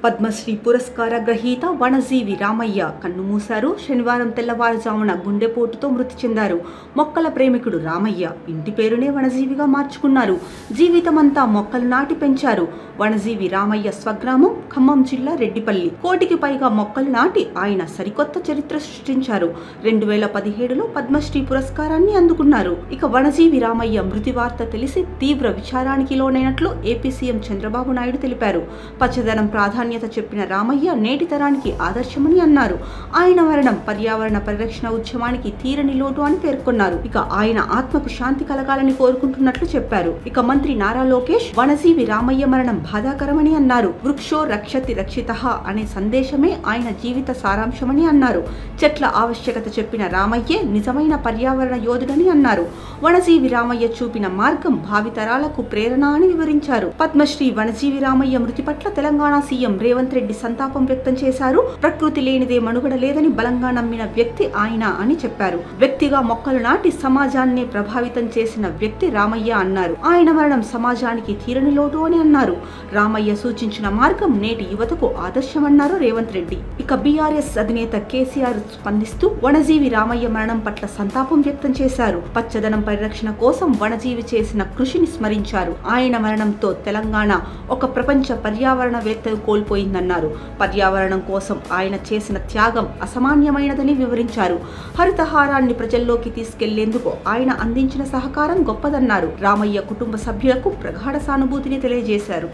పద్మశ్రీ పురస్కార గ్రహీత వనజీవి రామయ్య కన్నుమూశారు. శనివారం తెల్లవారుజామున గుండెపోటుతో మృతి చెందారు. మొక్కల ప్రేమికుడు రామయ్య ఇంటి పేరునే వనజీవిగా మార్చుకున్నారు. జీవితమంతా మొక్కలు నాటి పెంచారు. వనజీవి రామయ్య స్వగ్రామం ఖమ్మం జిల్లా రెడ్డిపల్లి. 1 కోటికి పైగా మొక్కలు నాటి ఆయన సరికొత్త చరిత్ర సృష్టించారు. 2017లో పద్మశ్రీ పురస్కారాన్ని అందుకున్నారు. ఇక వనజీవి రామయ్య మృతి వార్త తెలిసి తీవ్ర విచారానికి లోనైనట్లు ఏపీ సీఎం చంద్రబాబు నాయుడు తెలిపారు. పచ్చదనం ప్రాధాన్యత చెప్పిన రామయ్య నేటి తరానికి ఆదర్శమని అన్నారు. ఆయన మరణం పర్యావరణ పరిరక్షణ ఉద్యమానికి తీరని లోటు అని పేర్కొన్నారు. ఇక ఆయన ఆత్మకు శాంతి కలగాలని కోరుకుంటున్నట్లు చెప్పారు. ఇక మంత్రి నారా లోకేష్ వనజీవి రామయ్య మరణం బాధాకరమని అన్నారు. వృక్షో రక్షతి రక్షితః అనే సందేశమే ఆయన జీవిత సారాంశమని అన్నారు. చెట్ల ఆవశ్యకత చెప్పిన రామయ్యే నిజమైన పర్యావరణ యోధుడని అన్నారు. వనజీవి రామయ్య చూపిన మార్గం భావితరాలకు ప్రేరణ అని వివరించారు. పద్మశ్రీ వనజీవి రామయ్య మృతి పట్ల తెలంగాణ సీఎం రేవంత్ రెడ్డి సంతాపం వ్యక్తం చేశారు. ప్రకృతి లేనిదే మనుగడ లేదని బలంగా నమ్మిన వ్యక్తి ఆయన అని చెప్పారు. వ్యక్తిగా మొక్కలు నాటి సమాజాన్ని ప్రభావితం చేసిన వ్యక్తి రామయ్య అన్నారు. ఆయన మరణం సమాజానికి తీరని లోటు అని అన్నారు. రామయ్య సూచించిన మార్గం నేటి యువతకు ఆదర్శమన్నారు రేవంత్ రెడ్డి. ఇక బీఆర్ఎస్ అధినేత కేసీఆర్ స్పందిస్తూ వనజీవి రామయ్య మరణం పట్ల సంతాపం వ్యక్తం చేశారు. పచ్చదనం పరిరక్షణ కోసం వనజీవి చేసిన కృషిని స్మరించారు. ఆయన మరణంతో తెలంగాణ ఒక ప్రపంచ పర్యావరణవేత్తను కోల్పోయిందన్నారు. పర్యావరణం కోసం ఆయన చేసిన త్యాగం అసామాన్యమైనదని వివరించారు. హరితహారాన్ని ప్రజల్లోకి తీసుకెళ్లేందుకు ఆయన అందించిన సహకారం గొప్పదన్నారు. రామయ్య కుటుంబ సభ్యులకు ప్రగాఢ సానుభూతిని తెలియజేశారు.